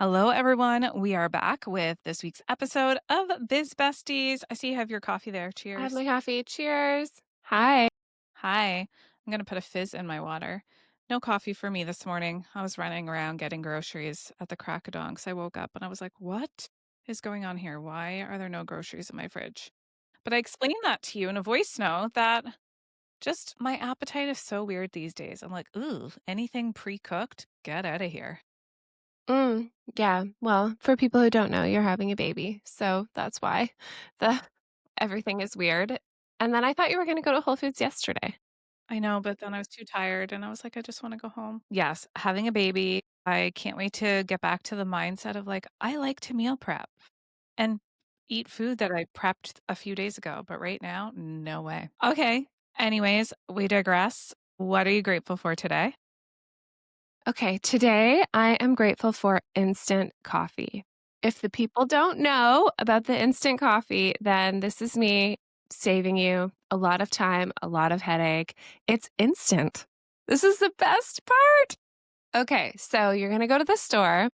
Hello, everyone. We are back with this week's episode of Biz Besties. I see you have your coffee there. I had Cheers. my coffee. Cheers. Hi. Hi. I'm going to put a fizz in my water. No coffee for me this morning. I was running around getting groceries at the crack of dawn because I woke up and I was like, what is going on here? Why are there no groceries in my fridge? But I explained that to you in a voice note that just my appetite is so weird these days. I'm like, ooh, anything pre cooked? Get out of here. Yeah. Well, for people who don't know, you're having a baby, so that's why the everything is weird. And then I thought you were gonna go to Whole Foods yesterday. I know, but then I was too tired and I was like, I just want to go home. Yes, having a baby, I can't wait to get back to the mindset of like, I like to meal prep and eat food that I prepped a few days ago. But right now, no way. Okay. Anyways, we digress. What are you grateful for today? Okay, today I am grateful for instant coffee. If the people don't know about the instant coffee, then this is me saving you a lot of time, a lot of headache. It's instant. This is the best part. Okay, so you're going to go to the store.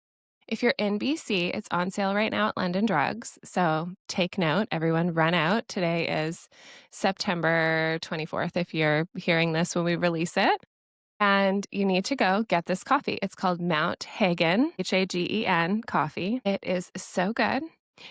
If you're in BC, it's on sale right now at London Drugs. So take note, everyone run out. Today is September 24th if you're hearing this when we release it. And you need to go get this coffee. It's called Mount Hagen, Hagen coffee. It is so good.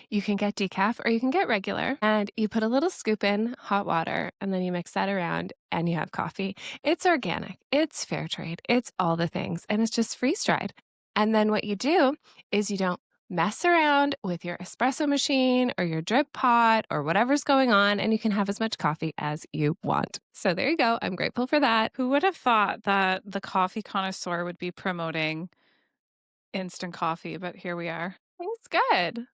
You can get decaf or you can get regular. And you put a little scoop in hot water and then you mix that around and you have coffee. It's organic, it's fair trade, it's all the things, and it's just freeze dried. And then what you do is you don't mess around with your espresso machine or your drip pot or whatever's going on, and you can have as much coffee as you want. So there you go. I'm grateful for that. Who would have thought that the coffee connoisseur would be promoting instant coffee? But here we are. It's good.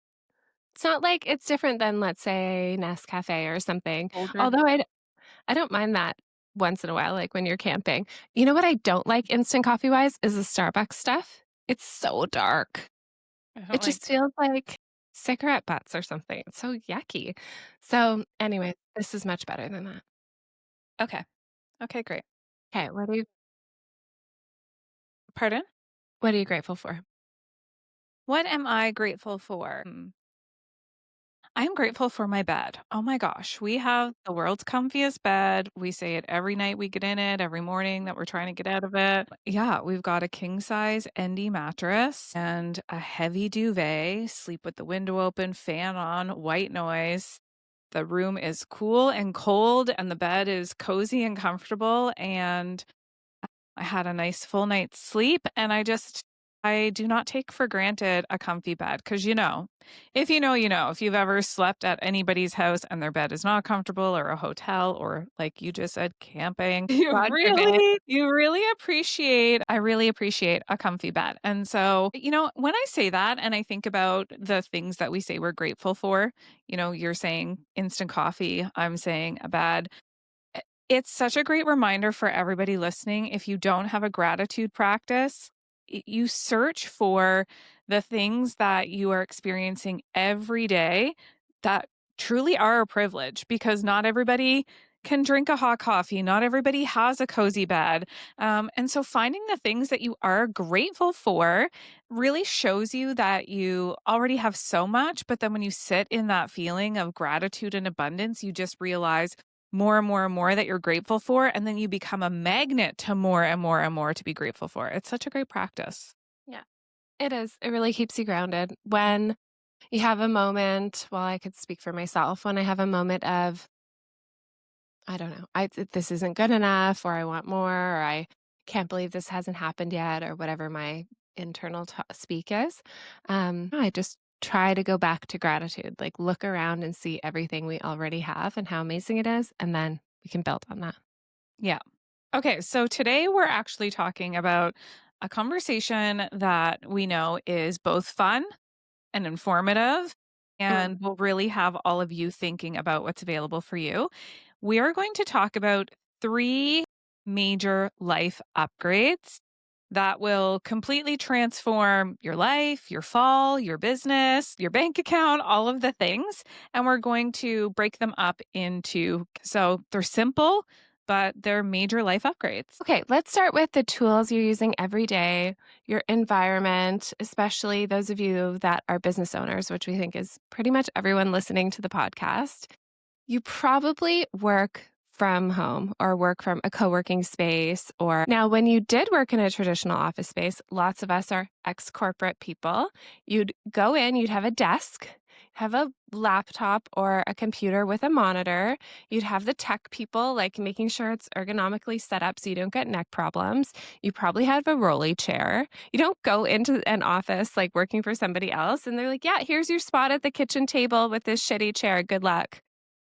It's not like it's different than, let's say, Nescafe or something. Older. Although I don't mind that once in a while, like when you're camping. You know what I don't like instant coffee wise is the Starbucks stuff. It's so dark. I It don't just like. feels like cigarette butts or something. It's so yucky. So anyway, this is much better than that. Okay. Okay, great. Okay, Pardon? what are you grateful for? What am I grateful for? I'm grateful for my bed. Oh my gosh. We have the world's comfiest bed. We say it every night we get in it, every morning that we're trying to get out of it. Yeah, we've got a king size ND mattress and a heavy duvet, sleep with the window open, fan on, white noise. The room is cool and cold, and the bed is cozy and comfortable. And I had a nice full night's sleep, and I do not take for granted a comfy bed because if you know, you know. If you've ever slept at anybody's house and their bed is not comfortable, or a hotel, or like you just said, camping, God forbid. I really appreciate a comfy bed. And so, when I say that and I think about the things that we say we're grateful for, you're saying instant coffee, I'm saying a bed. It's such a great reminder for everybody listening. If you don't have a gratitude practice, you search for the things that you are experiencing every day that truly are a privilege because not everybody can drink a hot coffee. Not everybody has a cozy bed. And so finding the things that you are grateful for really shows you that you already have so much. But then when you sit in that feeling of gratitude and abundance, you just realize more and more and more that you're grateful for. And then you become a magnet to more and more and more to be grateful for. It's such a great practice. Yeah, it is. It really keeps you grounded. When you have a moment, well, I could speak for myself, when I have a moment of, I don't know, this isn't good enough, or I want more, or I can't believe this hasn't happened yet, or whatever my internal speak is, I just try to go back to gratitude, like look around and see everything we already have and how amazing it is. And then we can build on that. Yeah. Okay. So today we're actually talking about a conversation that we know is both fun and informative Mm. and will really have all of you thinking about what's available for you. We are going to talk about three major life upgrades that will completely transform your life, your fall, your business, your bank account, all of the things. And we're going to break them up so they're simple, but they're major life upgrades. Okay, let's start with the tools you're using every day, your environment, especially those of you that are business owners, which we think is pretty much everyone listening to the podcast. You probably work from home or work from a co-working space, or now when you did work in a traditional office space, lots of us are ex-corporate people. You'd go in, you'd have a desk, have a laptop or a computer with a monitor. You'd have the tech people like making sure it's ergonomically set up so you don't get neck problems. You probably have a rolly chair. You don't go into an office like working for somebody else and they're like, "Yeah, here's your spot at the kitchen table with this shitty chair. Good luck."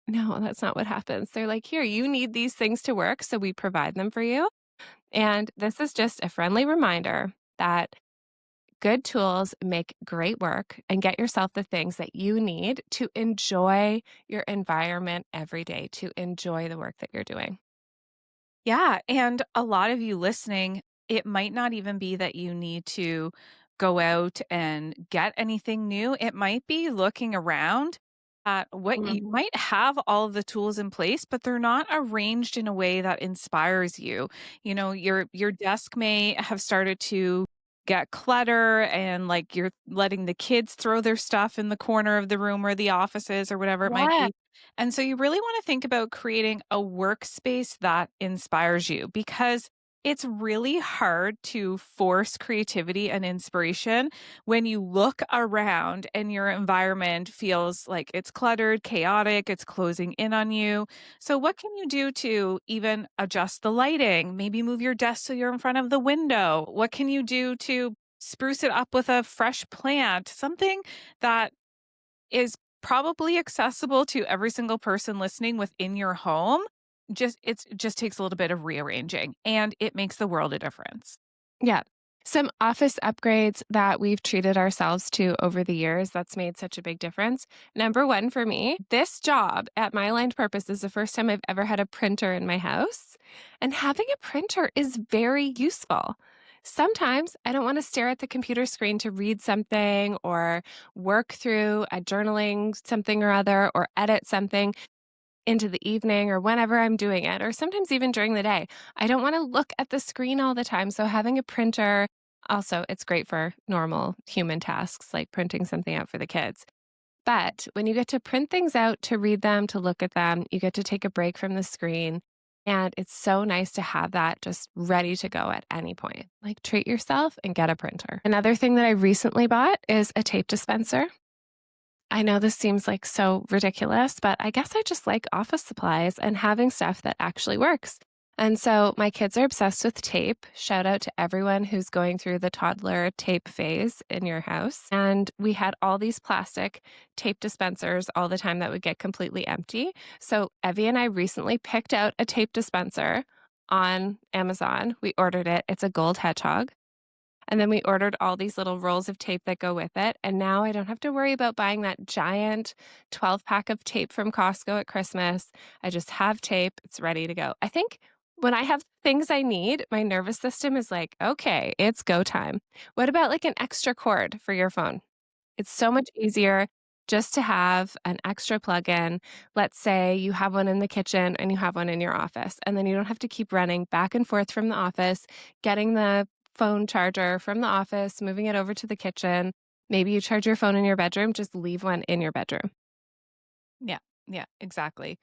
No, that's not what happens. They're like, "Here, you need these things to work, so we provide them for you." And this is just a friendly reminder that good tools make great work, and get yourself the things that you need to enjoy your environment every day, to enjoy the work that you're doing. Yeah. And a lot of you listening, it might not even be that you need to go out and get anything new. It might be looking around at what you Mhm. might have all of the tools in place, but they're not arranged in a way that inspires you. You know, your desk may have started to get clutter and like you're letting the kids throw their stuff in the corner of the room where the office is or whatever it might Yeah. be. And so you really want to think about creating a workspace that inspires you because it's really hard to force creativity and inspiration when you look around and your environment feels like it's cluttered, chaotic, it's closing in on you. So, what can you do to even adjust the lighting? Maybe move your desk so you're in front of the window. What can you do to spruce it up with a fresh plant? Something that is probably accessible to every single person listening within your home. It just takes a little bit of rearranging and it makes the world a difference. Yeah. Some office upgrades that we've treated ourselves to over the years that's made such a big difference. Number one for me, this job at My Aligned Purpose is the first time I've ever had a printer in my house. And having a printer is very useful. Sometimes I don't want to stare at the computer screen to read something or work through a journaling something or other or edit something into the evening or whenever I'm doing it, or sometimes even during the day. I don't want to look at the screen all the time. So having a printer, also, it's great for normal human tasks like printing something out for the kids. But when you get to print things out, to read them, to look at them, you get to take a break from the screen. And it's so nice to have that just ready to go at any point. Like treat yourself and get a printer. Another thing that I recently bought is a tape dispenser. I know this seems like so ridiculous, but I guess I just like office supplies and having stuff that actually works. And so my kids are obsessed with tape. Shout out to everyone who's going through the toddler tape phase in your house. And we had all these plastic tape dispensers all the time that would get completely empty. So Evie and I recently picked out a tape dispenser on Amazon. We ordered it. It's a gold hedgehog. And then we ordered all these little rolls of tape that go with it. And now I don't have to worry about buying that giant 12 pack of tape from Costco at Christmas. I just have tape, it's ready to go. I think when I have things I need, my nervous system is like, okay, it's go time. What about like an extra cord for your phone? It's so much easier just to have an extra plug-in. Let's say you have one in the kitchen and you have one in your office, and then you don't have to keep running back and forth from the office, getting the phone charger from the office, moving it over to the kitchen. Maybe you charge your phone in your bedroom, just leave one in your bedroom. Yeah. Yeah, exactly.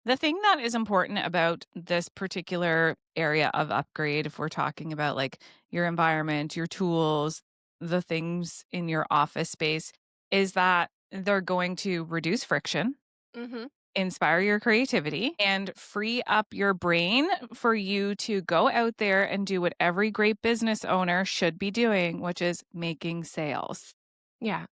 The thing that is important about this particular area of upgrade, if we're talking about like your environment, your tools, the things in your office space, is that they're going to reduce friction, Mhm. inspire your creativity, and free up your brain for you to go out there and do what every great business owner should be doing, which is making sales. Yeah,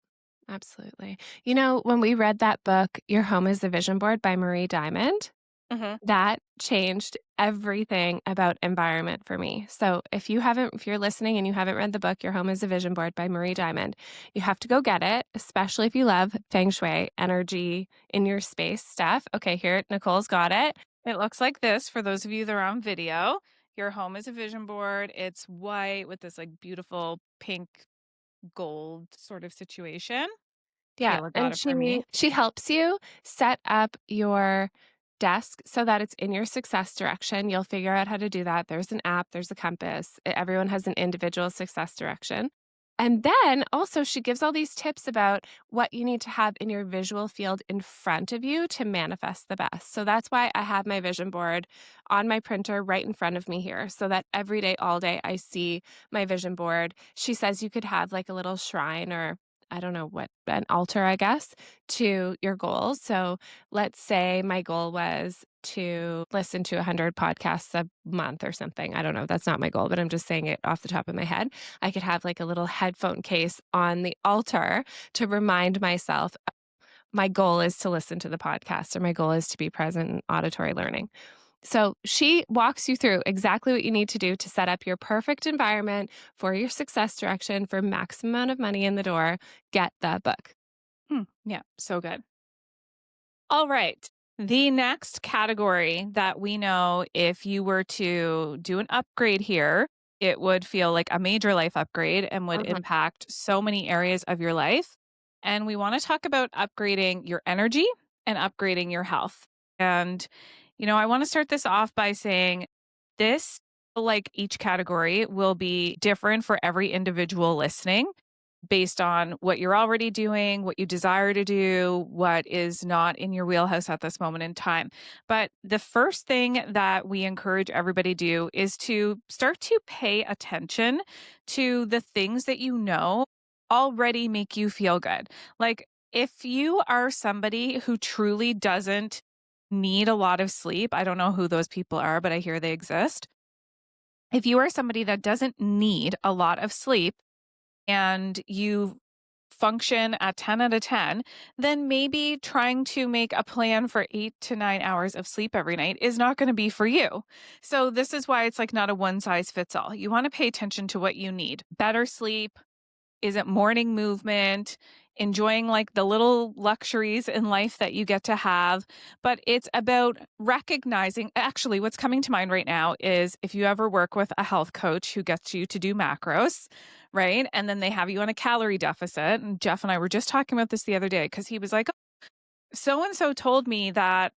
absolutely. You know, when we read that book, Your Home is a Vision Board by Marie Diamond, Mhm. that changed everything about environment for me. So if you're listening and you haven't read the book, Your Home is a Vision Board by Marie Diamond, you have to go get it, especially if you love feng shui, energy in your space stuff. Okay, here, Nicole's got it. It looks like this for those of you that are on video. Your home is a vision board. It's white with this like beautiful pink gold sort of situation. Yeah, Kayla got and it for me. she helps you set up your desk so that it's in your success direction. You'll figure out how to do that. There's an app, there's a compass. Everyone has an individual success direction. And then also, she gives all these tips about what you need to have in your visual field in front of you to manifest the best. So that's why I have my vision board on my printer right in front of me here so that every day, all day, I see my vision board. She says you could have like a little shrine or I don't know what, an altar, I guess, to your goals. So let's say my goal was to listen to 100 podcasts a month or something. I don't know. That's not my goal, but I'm just saying it off the top of my head. I could have like a little headphone case on the altar to remind myself my goal is to listen to the podcast or my goal is to be present in auditory learning. So she walks you through exactly what you need to do to set up your perfect environment for your success direction for maximum amount of money in the door. Get the book. Yeah, so good. All right. The next category that we know if you were to do an upgrade here, it would feel like a major life upgrade and would Mhm. impact so many areas of your life. And we want to talk about upgrading your energy and upgrading your health. And, I want to start this off by saying this, like each category, will be different for every individual listening based on what you're already doing, what you desire to do, what is not in your wheelhouse at this moment in time. But the first thing that we encourage everybody to do is to start to pay attention to the things that you know already make you feel good. Like if you are somebody who truly doesn't need a lot of sleep, I don't know who those people are, but I hear they exist. If you are somebody that doesn't need a lot of sleep, and you function at 10 out of 10, then maybe trying to make a plan for 8 to 9 hours of sleep every night is not going to be for you. So, this is why it's like not a one size fits all. You want to pay attention to what you need better sleep, is it morning movement, enjoying like the little luxuries in life that you get to have? But it's about recognizing actually, what's coming to mind right now is if you ever work with a health coach who gets you to do macros, right? And then they have you on a calorie deficit. And Jeff and I were just talking about this the other day because he was like, so and so told me that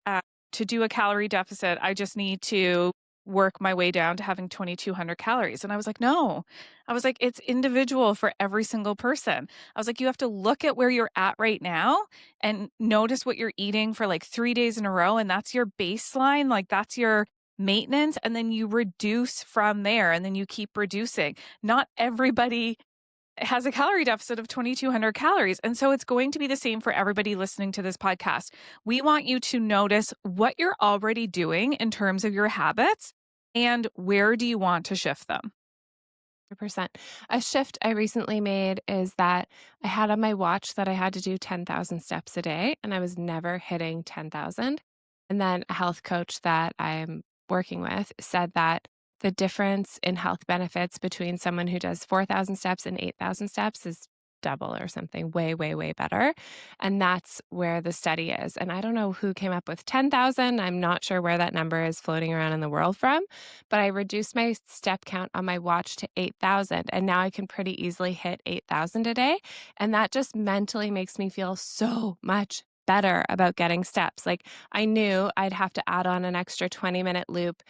to do a calorie deficit, I just need to work my way down to having 2,200 calories. And I was like, no, I was like, it's individual for every single person. I was like, you have to look at where you're at right now and notice what you're eating for like 3 days in a row. And that's your baseline. Like that's your maintenance. And then you reduce from there and then you keep reducing. Not everybody has a calorie deficit of 2,200 calories. And so it's going to be the same for everybody listening to this podcast. We want you to notice what you're already doing in terms of your habits and where do you want to shift them. 100%. A shift I recently made is that I had on my watch that I had to do 10,000 steps a day, and I was never hitting 10,000. And then a health coach that I'm working with said that the difference in health benefits between someone who does 4,000 steps and 8,000 steps is double or something way, way, way better. And that's where the study is. And I don't know who came up with 10,000. I'm not sure where that number is floating around in the world from, but I reduced my step count on my watch to 8,000. And now I can pretty easily hit 8,000 a day. And that just mentally makes me feel so much better about getting steps. Like I knew I'd have to add on an extra 20-minute loop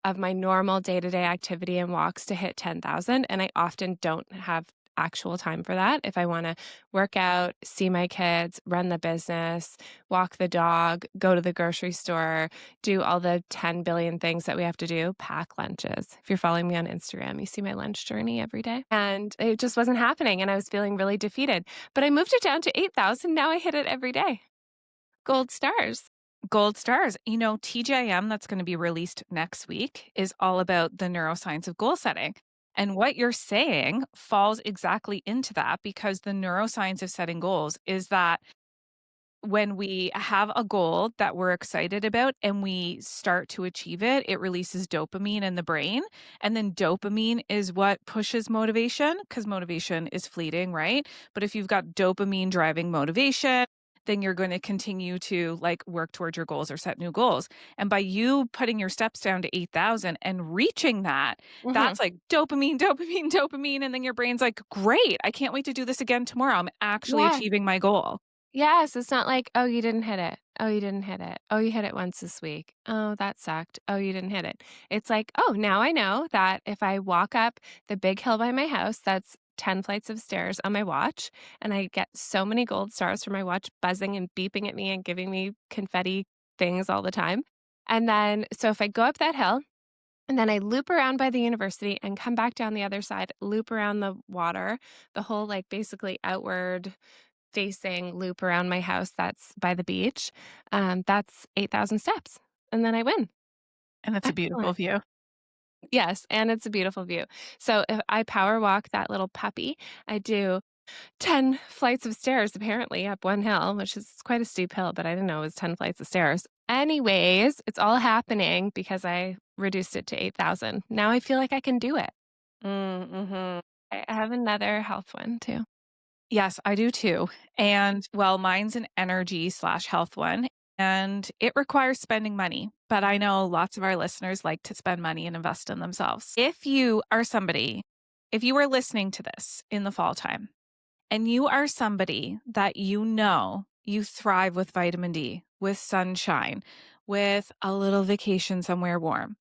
of my normal day-to-day activity and walks to hit 10,000, and I often don't have actual time for that. If I want to work out, see my kids, run the business, walk the dog, go to the grocery store, do all the 10 billion things that we have to do, pack lunches. If you're following me on Instagram, you see my lunch journey every day. And it just wasn't happening and I was feeling really defeated. But I moved it down to 8,000. Now I hit it every day. Gold stars. Gold stars. TGIM that's going to be released next week is all about the neuroscience of goal setting. And what you're saying falls exactly into that because the neuroscience of setting goals is that when we have a goal that we're excited about and we start to achieve it, it releases dopamine in the brain. And then dopamine is what pushes motivation because motivation is fleeting, right? But if you've got dopamine driving motivation, then you're going to continue to like work towards your goals or set new goals. And by you putting your steps down to 8,000 and reaching that, Hmm. that's like dopamine, dopamine, dopamine. And then your brain's like, great, I can't wait to do this again tomorrow. I'm actually Yeah. achieving my goal. Yes. It's not like, oh, you didn't hit it. Oh, you didn't hit it. Oh, you hit it once this week. Oh, that sucked. Oh, you didn't hit it. It's like, oh, now I know that if I walk up the big hill by my house, that's 10 flights of stairs on my watch, and I get so many gold stars from my watch buzzing and beeping at me and giving me confetti things all the time. And then, so if I go up that hill, and then I loop around by the university and come back down the other side, loop around the water, the whole like basically outward facing loop around my house that's by the beach. That's 8,000 steps. And then I win. And it's a beautiful Excellent. view. Yes. And it's a beautiful view. So if I power walk that little puppy, I do 10 flights of stairs apparently up one hill, which is quite a steep hill, but I didn't know it was 10 flights of stairs. Anyways, it's all happening because I reduced it to 8,000. Now I feel like I can do it. Mhm. I have another health one too. Yes, I do too. And well, mine's an energy/health one, and it requires spending money. But I know lots of our listeners like to spend money and invest in themselves. If you are listening to this in the fall time and you are somebody that you thrive with vitamin D, with sunshine, with a little vacation somewhere warm,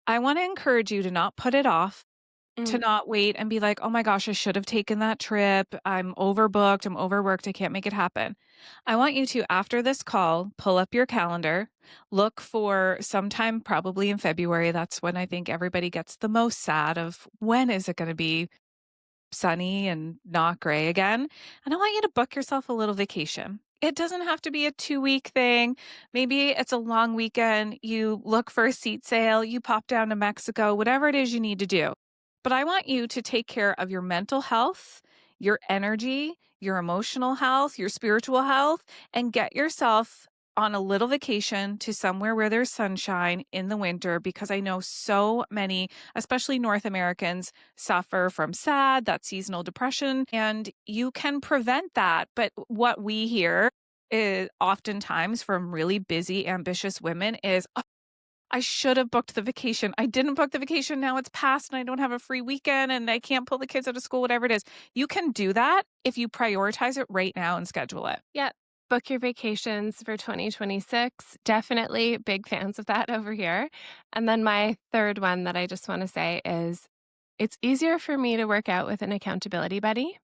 I want to encourage you to not put it off, to Mm, not wait and be like, "Oh my gosh, I should have taken that trip. I'm overbooked, I'm overworked, I can't make it happen." I want you to, after this call, pull up your calendar, look for sometime probably in February. That's when I think everybody gets the most sad of when is it gonna be sunny and not gray again. And I want you to book yourself a little vacation. It doesn't have to be a 2 week thing. Maybe it's a long weekend. You look for a seat sale, you pop down to Mexico, whatever it is you need to do. But I want you to take care of your mental health, your energy, your emotional health, your spiritual health, and get yourself on a little vacation to somewhere where there's sunshine in the winter because I know so many, especially North Americans, suffer from SAD, that seasonal depression, and you can prevent that. But what we hear is oftentimes from really busy, ambitious women is, "Oh, I should have booked the vacation. I didn't book the vacation. Now it's past and I don't have a free weekend and I can't pull the kids out of school," whatever it is. You can do that if you prioritize it right now and schedule it. yep. Book your vacations for 2026. Definitely big fans of that over here. And then my third one that I just want to say is it's easier for me to work out with an accountability buddy.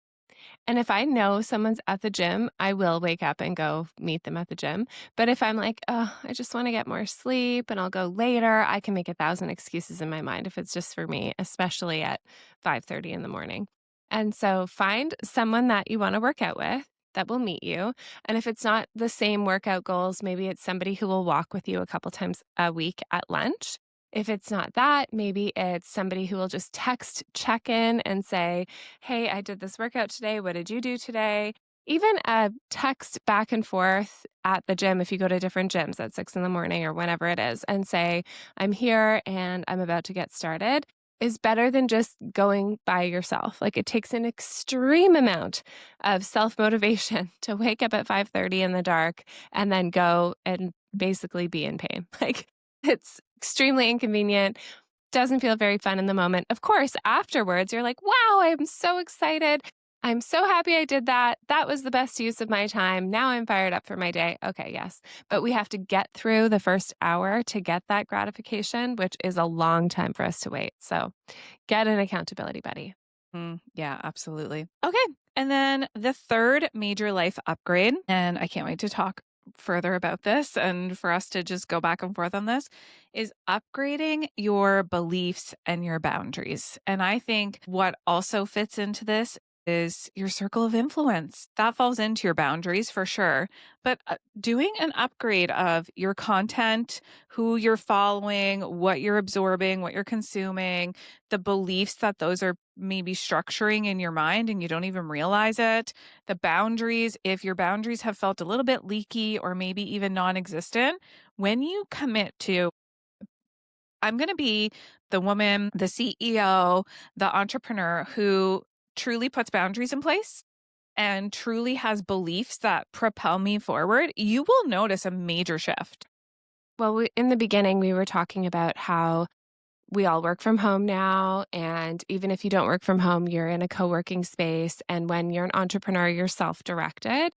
And if I know someone's at the gym, I will wake up and go meet them at the gym. But if I'm like, oh, I just want to get more sleep and I'll go later, I can make 1,000 excuses in my mind if it's just for me, especially at 5:30 in the morning. And so find someone that you want to work out with that will meet you. And if it's not the same workout goals, maybe it's somebody who will walk with you a couple times a week at lunch. If it's not that, maybe it's somebody who will just text, check in, and say, hey, I did this workout today. What did you do today? Even a text back and forth at the gym, if you go to different gyms at 6 in the morning or whenever it is, and say, I'm here and I'm about to get started, is better than just going by yourself. Like it takes an extreme amount of self motivation to wake up at 5:30 in the dark and then go and basically be in pain. Like it's extremely inconvenient, doesn't feel very fun in the moment. Of course, afterwards, you're like, wow, I'm so excited. I'm so happy I did that. That was the best use of my time. Now I'm fired up for my day. Okay, yes. But we have to get through the first hour to get that gratification, which is a long time for us to wait. So get an accountability buddy. Yeah, absolutely. Okay. And then the third major life upgrade, and I can't wait to talk further about this and for us to just go back and forth on this, is upgrading your beliefs and your boundaries. And I think what also fits into this is your circle of influence. That falls into your boundaries for sure. But doing an upgrade of your content, who you're following, what you're absorbing, what you're consuming, the beliefs that those are maybe structuring in your mind and you don't even realize it. The boundaries, if your boundaries have felt a little bit leaky or maybe even non existent, when you commit to, I'm going to be the woman, the CEO, the entrepreneur who truly puts boundaries in place and truly has beliefs that propel me forward, you will notice a major shift. Well, in the beginning, we were talking about how we all work from home now. And even if you don't work from home, you're in a co working space. And when you're an entrepreneur, you're self directed.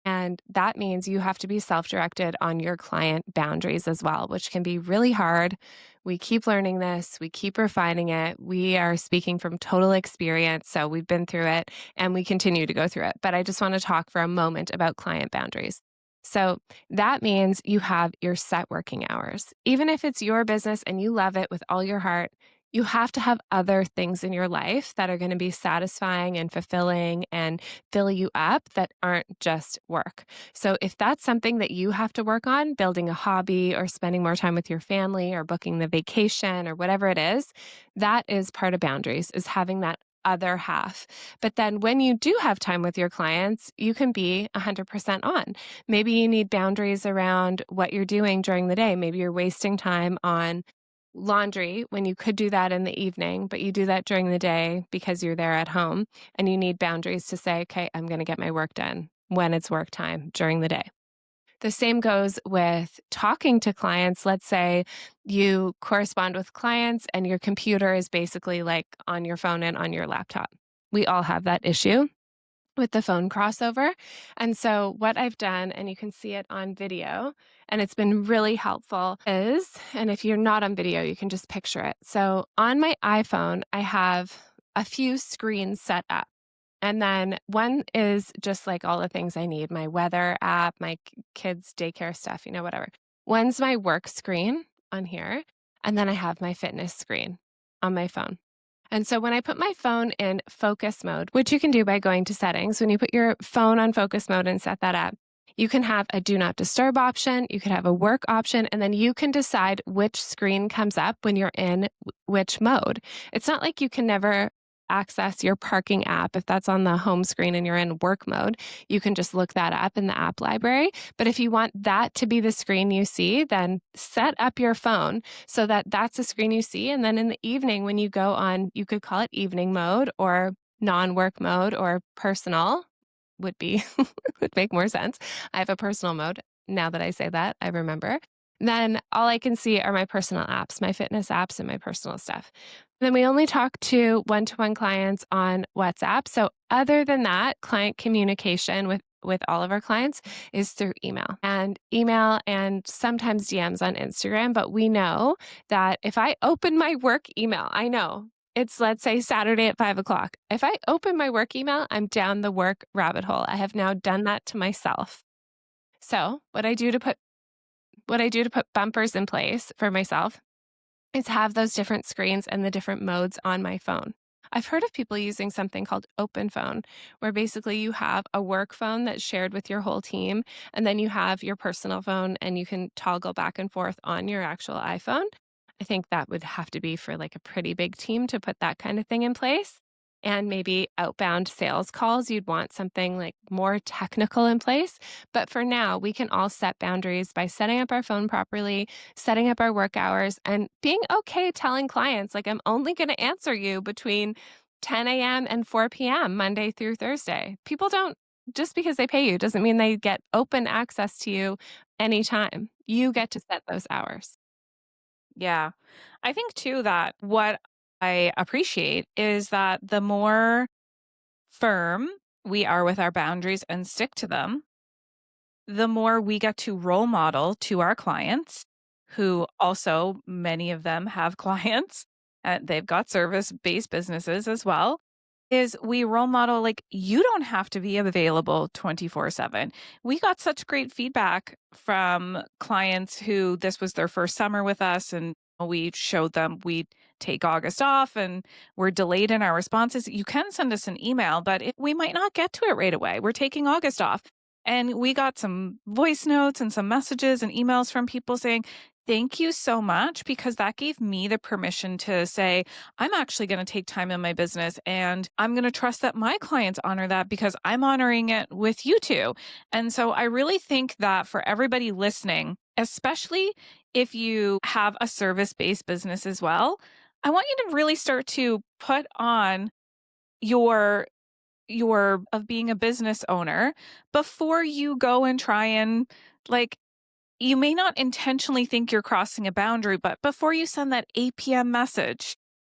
And that means you have to be self directed on your client boundaries as well, which can be really hard. We keep learning this, we keep refining it. We are speaking from total experience. So we've been through it and we continue to go through it. But I just want to talk for a moment about client boundaries. So that means you have your set working hours. Even if it's your business and you love it with all your heart, you have to have other things in your life that are going to be satisfying and fulfilling and fill you up that aren't just work. So if that's something that you have to work on, building a hobby or spending more time with your family or booking the vacation or whatever it is, that is part of boundaries, is having that other half. But then when you do have time with your clients, you can be 100% on. Maybe you need boundaries around what you're doing during the day. Maybe you're wasting time on laundry when you could do that in the evening, but you do that during the day because you're there at home and you need boundaries to say, okay, I'm going to get my work done when it's work time during the day. The same goes with talking to clients. Let's say you correspond with clients and your computer is basically like on your phone and on your laptop. We all have that issue with the phone crossover. And so, what I've done, and you can see it on video, and it's been really helpful, is, and if you're not on video, you can just picture it. So, on my iPhone, I have a few screens set up. And then one is just like all the things I need, my weather app, my kids' daycare stuff, whatever. One's my work screen on here. And then I have my fitness screen on my phone. And so when I put my phone in focus mode, which you can do by going to settings, when you put your phone on focus mode and set that up, you can have a do not disturb option, you could have a work option, and then you can decide which screen comes up when you're in which mode. It's not like you can never access your parking app if that's on the home screen and you're in work mode. You can just look that up in the app library. But if you want that to be the screen you see, then set up your phone so that that's the screen you see. And then in the evening, when you go on, you could call it evening mode or non-work mode or personal would be would make more sense. I have a personal mode. Now that I say that, I remember. Then all I can see are my personal apps, my fitness apps and my personal stuff. Then we only talk to one-to-one clients on WhatsApp. So other than that, client communication with all of our clients is through email and sometimes DMs on Instagram. But we know that if I open my work email, I know it's, let's say, Saturday at 5 o'clock. If I open my work email, I'm down the work rabbit hole. I have now done that to myself. So what I do to put bumpers in place for myself is have those different screens and the different modes on my phone. I've heard of people using something called open phone, where basically you have a work phone that's shared with your whole team, and then you have your personal phone and you can toggle back and forth on your actual iPhone. I think that would have to be for like a pretty big team to put that kind of thing in place. And maybe outbound sales calls, you'd want something like more technical in place. But for now, we can all set boundaries by setting up our phone properly, setting up our work hours, and being okay telling clients, like, I'm only going to answer you between 10 a.m. and 4 p.m., Monday through Thursday. People don't, just because they pay you, doesn't mean they get open access to you anytime. You get to set those hours. Yeah. I think too that what I appreciate is that the more firm we are with our boundaries and stick to them, the more we get to role model to our clients, who also, many of them have clients, they've got service based businesses as well. Is we role model, like, you don't have to be available 24/7. We got such great feedback from clients who this was their first summer with us, and we showed them we take August off and we're delayed in our responses. You can send us an email, but we might not get to it right away. We're taking August off. And we got some voice notes and some messages and emails from people saying, thank you so much, because that gave me the permission to say, I'm actually going to take time in my business and I'm going to trust that my clients honor that because I'm honoring it with you too. And so I really think that for everybody listening, especially if you have a service based business as well, I want you to really start to put on your of being a business owner before you go and try and, like, you may not intentionally think you're crossing a boundary, but before you send that 8 p.m. message,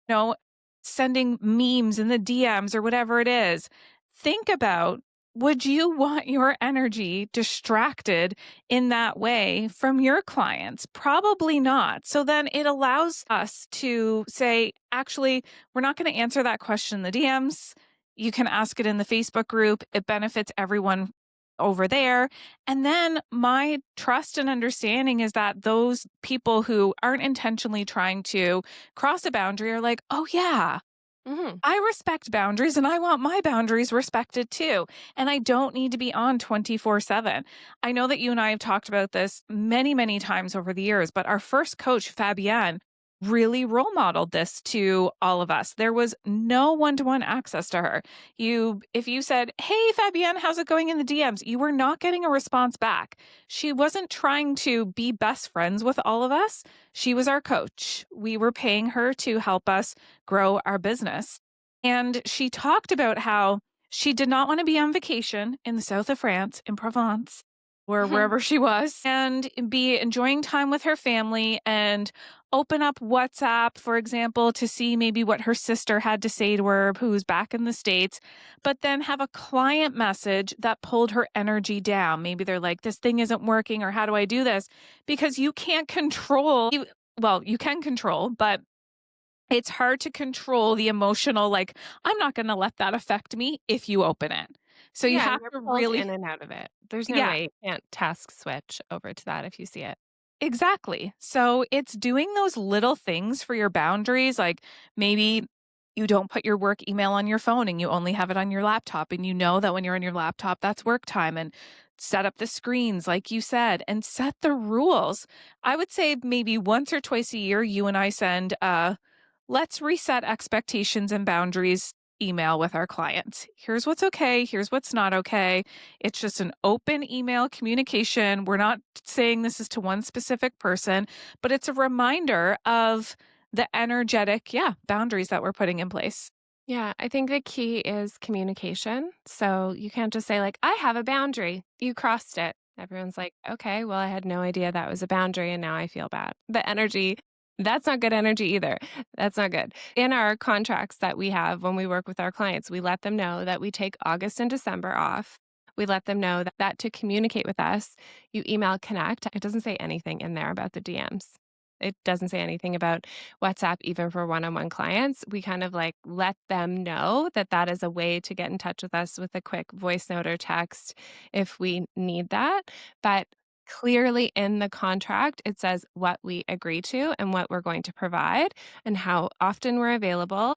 you know, sending memes in the DMs or whatever it is, think about would you want your energy distracted in that way from your clients? Probably not. So then it allows us to say, actually, we're not going to answer that question in the DMs. You can ask it in the Facebook group. It benefits everyone over there. And then my trust and understanding is that those people who aren't intentionally trying to cross a boundary are like, oh, yeah, Mhm. I respect boundaries and I want my boundaries respected too. And I don't need to be on 24/7. I know that you and I have talked about this many, many times over the years, but our first coach, Fabienne, really role modeled this to all of us. There was no one-to-one access to her. If you said, "Hey Fabienne, how's it going in the DMs?" you were not getting a response back. She wasn't trying to be best friends with all of us. She was our coach. We were paying her to help us grow our business. And she talked about how she did not want to be on vacation in the south of France, in Provence, or Mhm. wherever she was, and be enjoying time with her family and open up WhatsApp, for example, to see maybe what her sister had to say to her, who's back in the States, but then have a client message that pulled her energy down. Maybe they're like, this thing isn't working, or how do I do this? Because you can't control, well, you can control, but it's hard to control the emotional, like, I'm not gonna let that affect me if you open it. So you Yeah, and have you're to pulled really in and out of it. There's no yeah, way you can't task switch over to that if you see it. exactly. So it's doing those little things for your boundaries, like maybe you don't put your work email on your phone and you only have it on your laptop, and you know that when you're on your laptop, that's work time, and set up the screens, like you said, and set the rules. I would say maybe once or twice a year, you and I send let's reset expectations and boundaries email with our clients. Here's what's okay. Here's what's not okay. It's just an open email communication. We're not saying this is to one specific person, but it's a reminder of the energetic, yeah, boundaries that we're putting in place. Yeah, I think the key is communication. So you can't just say, like, I have a boundary. You crossed it. Everyone's like, okay, well, I had no idea that was a boundary and now I feel bad. The energy, that's not good energy either. That's not good. In our contracts that we have when we work with our clients, we let them know that we take August and December off. We let them know that to communicate with us, you email connect. It doesn't say anything in there about the DMs. It doesn't say anything about WhatsApp, even for one on one clients. We kind of like let them know that that is a way to get in touch with us with a quick voice note or text if we need that. But clearly in the contract, it says what we agree to and what we're going to provide and how often we're available.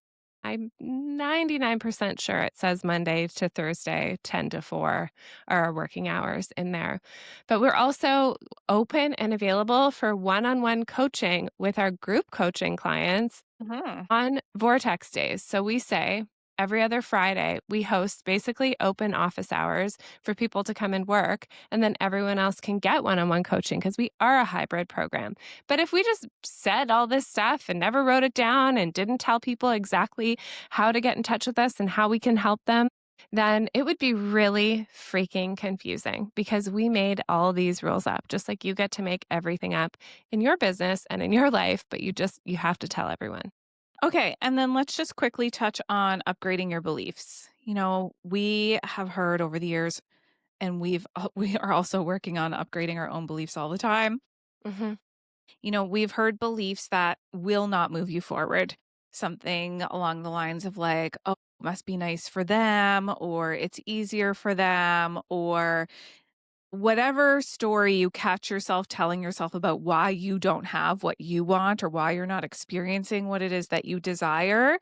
I'm 99% sure it says Monday to Thursday, 10 to 4 are our working hours in there. But we're also open and available for one-on-one coaching with our group coaching clients Mhm. on Vortex days. So we say every other Friday, we host basically open office hours for people to come and work, and then everyone else can get one on one coaching because we are a hybrid program. But if we just said all this stuff and never wrote it down and didn't tell people exactly how to get in touch with us and how we can help them, then it would be really freaking confusing because we made all these rules up, just like you get to make everything up in your business and in your life, but you have to tell everyone. Okay, and then let's just quickly touch on upgrading your beliefs. We have heard over the years, and we are also working on upgrading our own beliefs all the time. Mhm. We've heard beliefs that will not move you forward. Something along the lines of like, oh, it must be nice for them, or it's easier for them, or whatever story you catch yourself telling yourself about why you don't have what you want or why you're not experiencing what it is that you desire,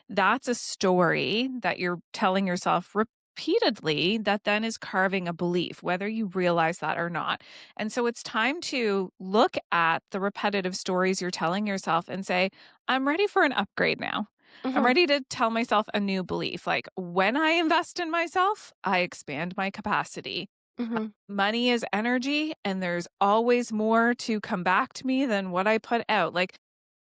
that's a story that you're telling yourself repeatedly that then is carving a belief, whether you realize that or not. And so it's time to look at the repetitive stories you're telling yourself and say, I'm ready for an upgrade now. I'm Mhm. ready to tell myself a new belief. Like when I invest in myself, I expand my capacity. Mhm. Money is energy, and there's always more to come back to me than what I put out. Like,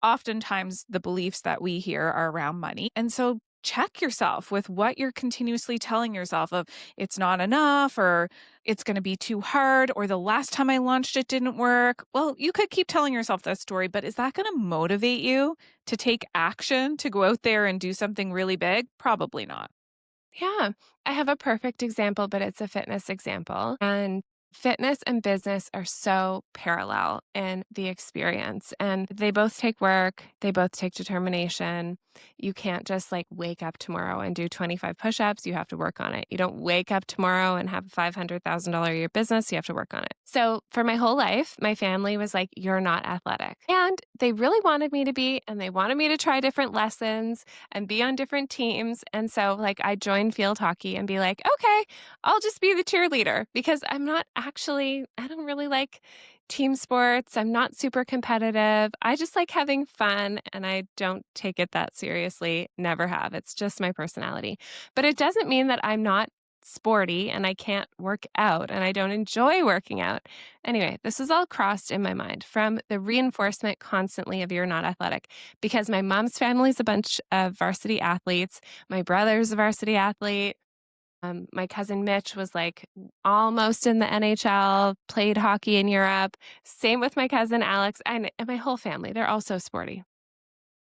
oftentimes, the beliefs that we hear are around money. And so, check yourself with what you're continuously telling yourself of it's not enough, or it's going to be too hard, or the last time I launched it didn't work. Well, you could keep telling yourself that story, but is that going to motivate you to take action to go out there and do something really big? Probably not. Yeah, I have a perfect example, but it's a fitness example. And fitness and business are so parallel in the experience. And they both take work, they both take determination. You can't just like wake up tomorrow and do 25 push ups. You have to work on it. You don't wake up tomorrow and have a $500,000 a year business. You have to work on it. So for my whole life, my family was like, "You're not athletic." And they really wanted me to be, and they wanted me to try different lessons and be on different teams. And so, like, I joined field hockey and be like, okay, I'll just be the cheerleader because I don't really like team sports. I'm not super competitive. I just like having fun and I don't take it that seriously. Never have. It's just my personality. But it doesn't mean that I'm not sporty and I can't work out and I don't enjoy working out. Anyway, this is all crossed in my mind from the reinforcement constantly of you're not athletic because my mom's family is a bunch of varsity athletes. My brother's a varsity athlete. My cousin Mitch was like almost in the NHL, played hockey in Europe. Same with my cousin Alex and my whole family. They're all so sporty.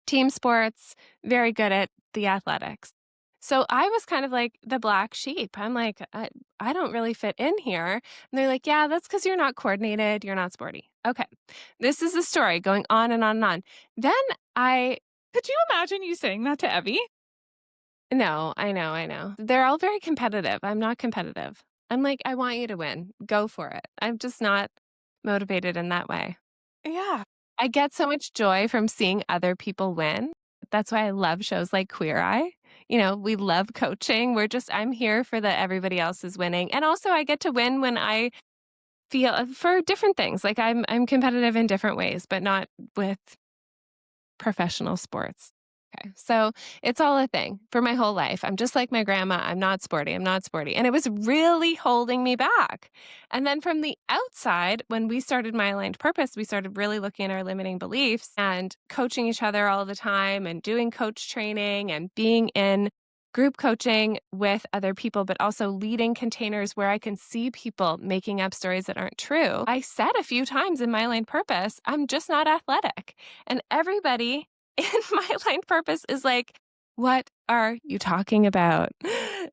Team sports, very good at the athletics. So I was kind of like the black sheep. I'm like, I don't really fit in here. And they're like, yeah, that's because you're not coordinated. You're not sporty. Okay. This is the story going on and on and on. Then I Could you imagine you saying that to Evie? No, I know. They're all very competitive. I'm not competitive. I'm like, "I want you to win. Go for it." I'm just not motivated in that way. Yeah. I get so much joy from seeing other people win. That's why I love shows like Queer Eye. You know, we love coaching. I'm here for the everybody else is winning. And also I get to win when I feel for different things. Like I'm competitive in different ways, but not with professional sports. Okay. So it's all a thing for my whole life. I'm just like my grandma. I'm not sporty. I'm not sporty. And it was really holding me back. And then from the outside, when we started My Aligned Purpose, we started really looking at our limiting beliefs and coaching each other all the time and doing coach training and being in group coaching with other people, but also leading containers where I can see people making up stories that aren't true. I said a few times in My Aligned Purpose, I'm just not athletic. And everybody in My Aligned Purpose is like, what are you talking about?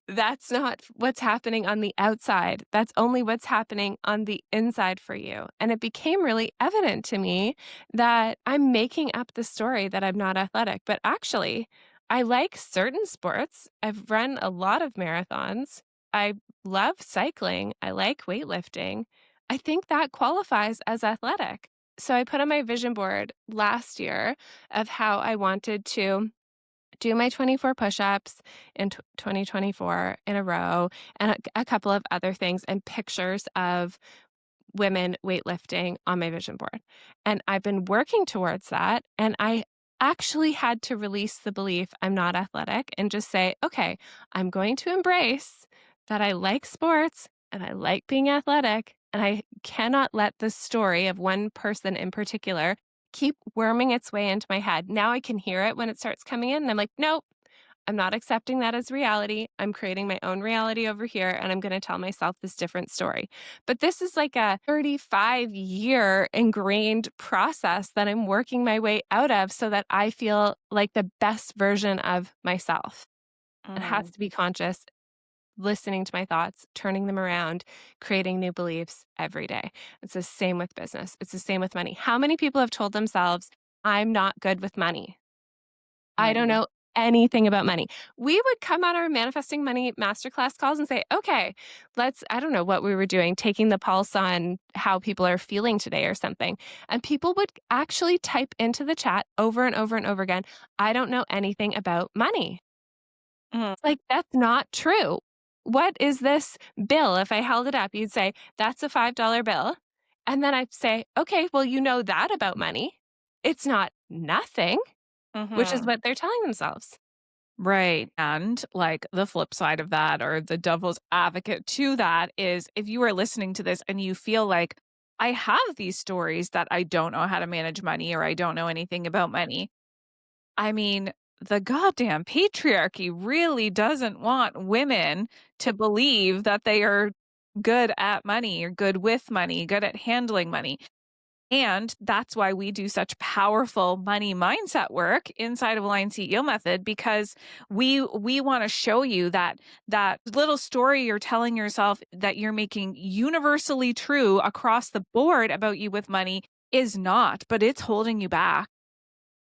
That's not what's happening on the outside. That's only what's happening on the inside for you. And it became really evident to me that I'm making up the story that I'm not athletic, but actually, I like certain sports. I've run a lot of marathons. I love cycling. I like weightlifting. I think that qualifies as athletic. So I put on my vision board last year of how I wanted to do my 24 push-ups in 2024 in a row and a couple of other things and pictures of women weightlifting on my vision board. And I've been working towards that. And I actually had to release the belief I'm not athletic and just say, okay, I'm going to embrace that I like sports and I like being athletic. And I cannot let the story of one person in particular keep worming its way into my head. Now I can hear it when it starts coming in. And I'm like, nope, I'm not accepting that as reality. I'm creating my own reality over here, and I'm going to tell myself this different story. But this is like a 35-year ingrained process that I'm working my way out of so that I feel like the best version of myself. It has Mm. to be conscious, listening to my thoughts, turning them around, creating new beliefs every day. It's the same with business. It's the same with money. How many people have told themselves, I'm not good with money? I don't Mm. know anything about money. We would come on our manifesting money masterclass calls and say, okay, I don't know what we were doing, taking the pulse on how people are feeling today or something. And people would actually type into the chat over and over and over again, I don't know anything about money. Mm. It's like, that's not true. What is this bill? If I held it up, you'd say, that's a $5 bill. And then I'd say, okay, well, you know that about money. It's not nothing, which is Mhm. what they're telling themselves. Right. And like the flip side of that, or the devil's advocate to that, is if you are listening to this and you feel like, I have these stories that I don't know how to manage money or I don't know anything about money. I mean, the goddamn patriarchy really doesn't want women to believe that they are good at money or good with money, good at handling money. And that's why we do such powerful money mindset work inside of Aligned CEO Method, because we want to show you that that little story you're telling yourself that you're making universally true across the board about you with money is not, but it's holding you back.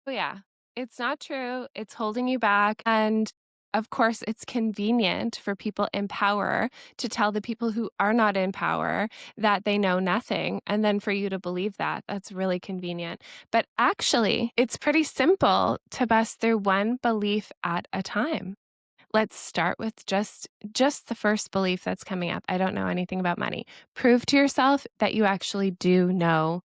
Oh, yeah. It's not true. It's holding you back. And of course, it's convenient for people in power to tell the people who are not in power that they know nothing. And then for you to believe that, that's really convenient. But actually, it's pretty simple to bust through one belief at a time. Let's start with just the first belief that's coming up. I don't know anything about money. Prove to yourself that you actually do know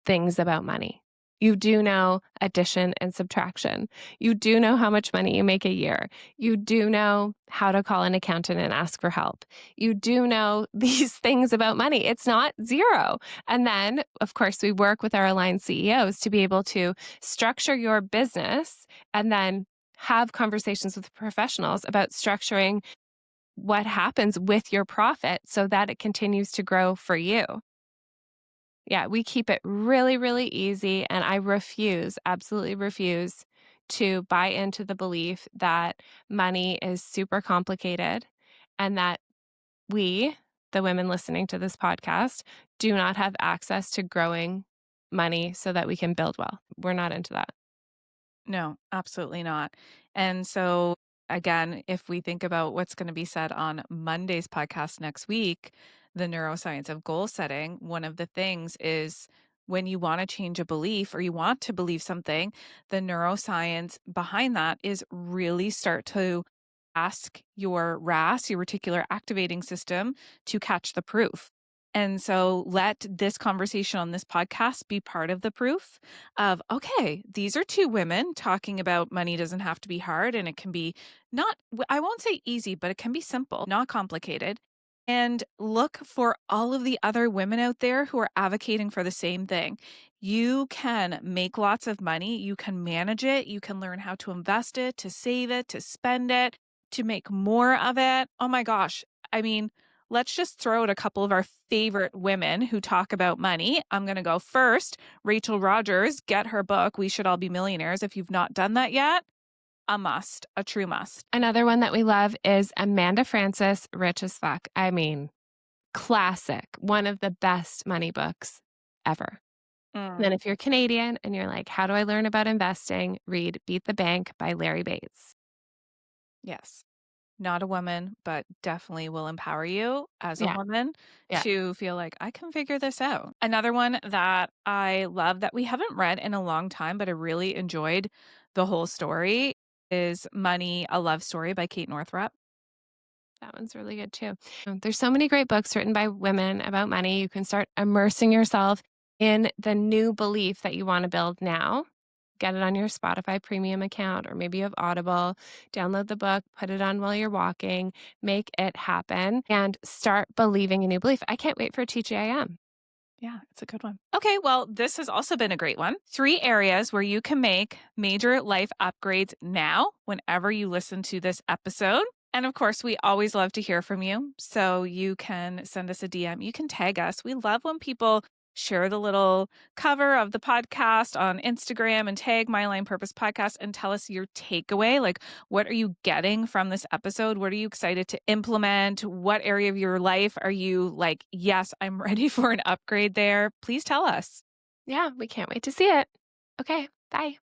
things about money. You do know addition and subtraction. You do know how much money you make a year. You do know how to call an accountant and ask for help. You do know these things about money. It's not zero. And then, of course, we work with our aligned CEOs to be able to structure your business and then have conversations with professionals about structuring what happens with your profit so that it continues to grow for you. Yeah, we keep it really, really easy. And I refuse, absolutely refuse to buy into the belief that money is super complicated and that we, the women listening to this podcast, do not have access to growing money so that we can build wealth. We're not into that. No, absolutely not. And so, again, if we think about what's going to be said on Monday's podcast next week, the neuroscience of goal setting, one of the things is when you want to change a belief or you want to believe something, the neuroscience behind that is really start to ask your RAS, your reticular activating system, to catch the proof. And so let this conversation on this podcast be part of the proof of, okay, these are two women talking about money doesn't have to be hard and it can be not, I won't say easy, but it can be simple, not complicated. And look for all of the other women out there who are advocating for the same thing. You can make lots of money, you can manage it, you can learn how to invest it, to save it, to spend it, to make more of it. Oh my gosh. I mean, let's just throw out a couple of our favorite women who talk about money. I'm going to go first. Rachel Rogers, get her book, We Should All Be Millionaires. If you've not done that yet, a must, a true must. Another one that we love is Amanda Francis, Rich as Fuck. I mean, classic, one of the best money books ever. And then Mm, if you're Canadian and you're like, how do I learn about investing? Read Beat the Bank by Larry Bates. yes. Not a woman, but definitely will empower you as a Yeah, woman yeah. to feel like I can figure this out. Another one that I love that we haven't read in a long time, but I really enjoyed the whole story is Money, a Love Story by Kate Northrup. That one's really good too. There's so many great books written by women about money. You can start immersing yourself in the new belief that you want to build now. Get it on your Spotify premium account, or maybe you have Audible. Download the book, put it on while you're walking, make it happen, and start believing a new belief. I can't wait for TGIM. Yeah, it's a good one. Okay, well, this has also been a great one. 3 areas where you can make major life upgrades now whenever you listen to this episode. And of course, we always love to hear from you. So you can send us a DM. You can tag us. We love when people share the little cover of the podcast on Instagram and tag My Line Purpose Podcast and tell us your takeaway. Like, what are you getting from this episode? What are you excited to implement? What area of your life are you like, yes, I'm ready for an upgrade there? Please tell us. Yeah, we can't wait to see it. Okay, bye.